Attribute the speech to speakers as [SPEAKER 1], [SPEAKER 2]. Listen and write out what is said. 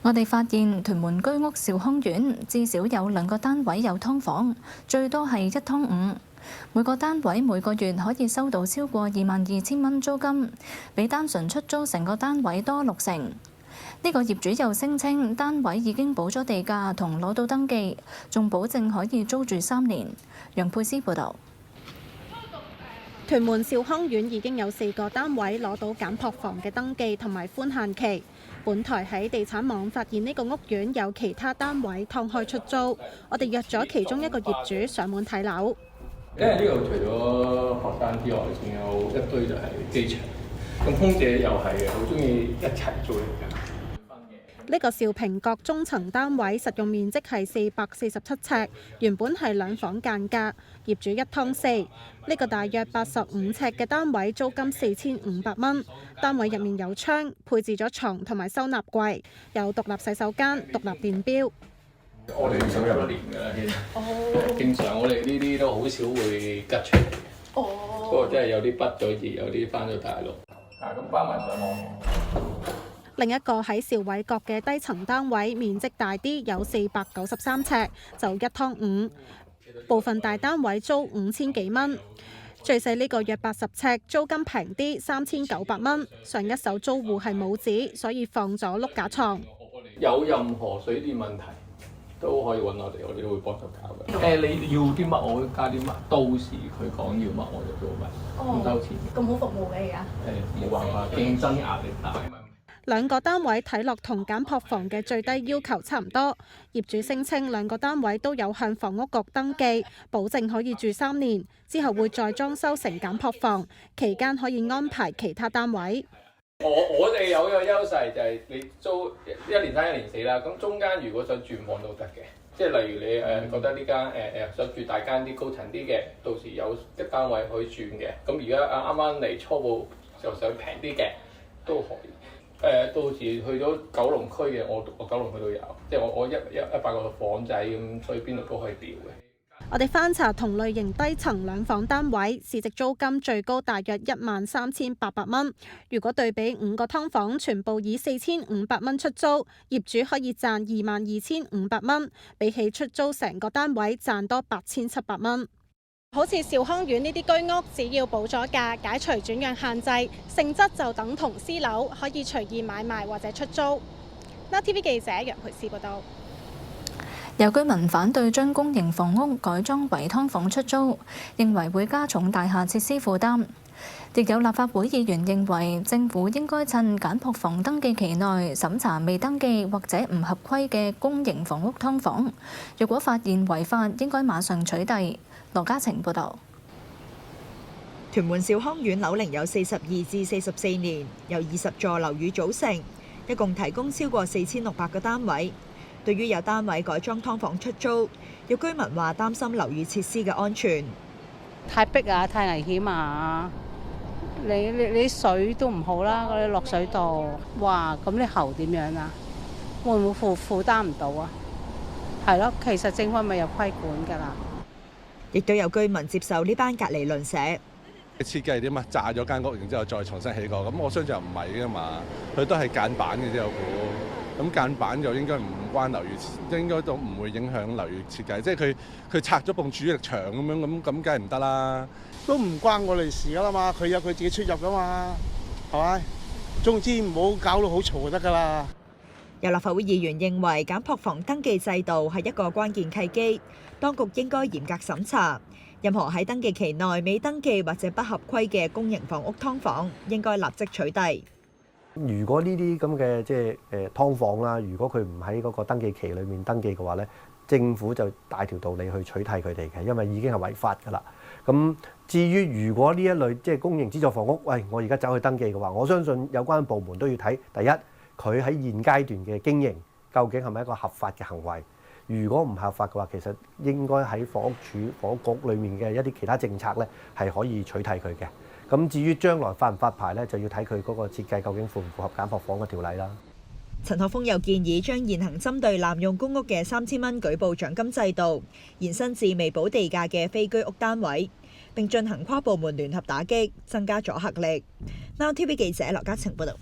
[SPEAKER 1] 我哋發現屯門居屋兆康苑至少有2個單位有劏房，最多係1劏5。每個單位每個月可以收到超過22,000蚊租金，比單純出租成個單位多60%。呢個業主又聲稱單位已經補咗地價同攞到登記，仲保證可以租住3年。楊佩斯報導。
[SPEAKER 2] 屯門兆康苑已經有4個單位攞到簡樸房嘅登記同埋寬限期。本台喺地產網發現呢個屋苑有其他單位劏開出租，我哋約咗其中一個業主上門睇樓。
[SPEAKER 3] 因為呢度除咗學生之外，仲有一堆就係機場，咁空姐又係嘅，好中意一齊租嚟㗎。
[SPEAKER 2] 呢個兆平閣中層單位實用面積係447尺，原本係2房間隔，業主1劏4。呢個大約85尺嘅單位租金4,500蚊，單位入面有窗，配置咗床同埋收納櫃，有獨立洗手間、獨立電錶。
[SPEAKER 3] 我哋想入1年㗎啦，其實正常我哋呢啲都好少會吉出嚟嘅。不過真係有啲畢咗業，有啲返咗大陸。咁包埋上網。
[SPEAKER 2] 另一個喺兆偉閣嘅低層單位，面積大啲，有493尺，就1劏5。部分大單位租5000幾蚊，最細呢個約80尺，租金平啲，3900蚊。上一手租戶係冇紙，所以放咗碌架床。
[SPEAKER 3] 有任何水電問題都可以揾我哋，我哋都會幫手搞嘅。你要啲乜，我會加啲乜，到時佢講要乜我就做乜，唔收錢。
[SPEAKER 2] 咁好服務嘅而家？
[SPEAKER 3] 冇辦法，競爭壓力大。
[SPEAKER 2] 2個單位睇落同簡樸房嘅最低要求差唔多，業主聲稱2個單位都有向房屋局登記，保證可以住3年，之後會再裝修成簡樸房，期間可以安排其他單位。
[SPEAKER 3] 我哋有一個優勢就係你租1年3、1年4啦，咁中間如果想轉房都得嘅，即係例如你覺得呢間想住大間啲高層啲嘅，到時有1單位可以轉嘅。咁而家啱啱嚟初步就想平啲嘅都可以。到時去咗九龍區嘅，我九龍區都有，即係我100個房仔咁，所以邊度都可以調嘅。
[SPEAKER 2] 我哋翻查同類型低層2房單位，市值租金最高大約13,800蚊。如果對比5個劏房，全部以4,500蚊出租，業主可以賺22,500蚊，比起出租成個單位賺多8,700蚊。好似兆康苑呢啲居屋，只要補咗價，解除轉讓限制，性質就等同私樓，可以隨意買賣或者出租。Now TV 記者楊培思報道。
[SPEAKER 1] 有居民反對將公營房屋改裝為劏房出租，認為會加重大廈設施負擔。亦有立法會議員認為政府應該趁簡樸房登記期內審查未登記或者唔合規嘅公營房屋劏房，若果發現違法，應該馬上取締。羅嘉晴報導。
[SPEAKER 4] 屯門兆康苑樓齡有42至44年，由20座樓宇組成，一共提供超過4600個單位。對於有單位改裝劏房出租，有居民話擔心樓宇設施嘅安全。
[SPEAKER 5] 太逼啊，太危險啊！你水都唔好啦，嗰啲落水道，哇！咁你喉點樣啊？會唔會負擔唔到啊？係咯，其實政府咪有規管㗎啦。
[SPEAKER 4] 亦都有居民接受呢班隔離鄰舍。
[SPEAKER 6] 設計點啊？炸咗間屋，然之後再重新起過，咁我相信唔係㗎嘛，佢都係間板嘅啫，我估。咁間板就應該唔關樓宇，應該都唔會影響樓宇設計。即係佢拆咗埲主力牆咁樣，咁梗係唔得啦。
[SPEAKER 7] 都唔關我哋事㗎啦嘛，佢有佢自己出入㗎嘛，係咪？總之唔好搞到好嘈就得㗎啦。
[SPEAKER 4] 有立法會議員認為簡樸房登記制度係一個關鍵契機，當局應該嚴格審查，任何喺登記期內未登記或者不合規嘅公營房屋劏房，應該立即取締。
[SPEAKER 8] 如果呢啲咁嘅即係劏房啦，如果佢唔喺嗰個登記期裏面登記嘅話咧，政府就大條道理去取締佢哋嘅，因為已經係違法㗎啦。咁至於如果呢一類即係公營資助房屋，喂，我而家走去登記嘅話，我相信有關部門都要睇第一，佢喺現階段嘅經營究竟係咪一個合法嘅行為？如果唔合法嘅話，其實應該喺房屋署、房屋局裏面嘅一啲其他政策咧，係可以取締佢嘅。咁至於將來發唔發牌咧，就要睇佢嗰個設計究竟符唔符合簡樸房嘅條例啦。
[SPEAKER 4] 陳學鋒又建議將現行針對濫用公屋嘅3000蚊舉報獎金制度延伸至未補地價嘅非居屋單位，並進行跨部門聯合打擊，增加阻嚇力。Now TV 記者羅嘉晴報道。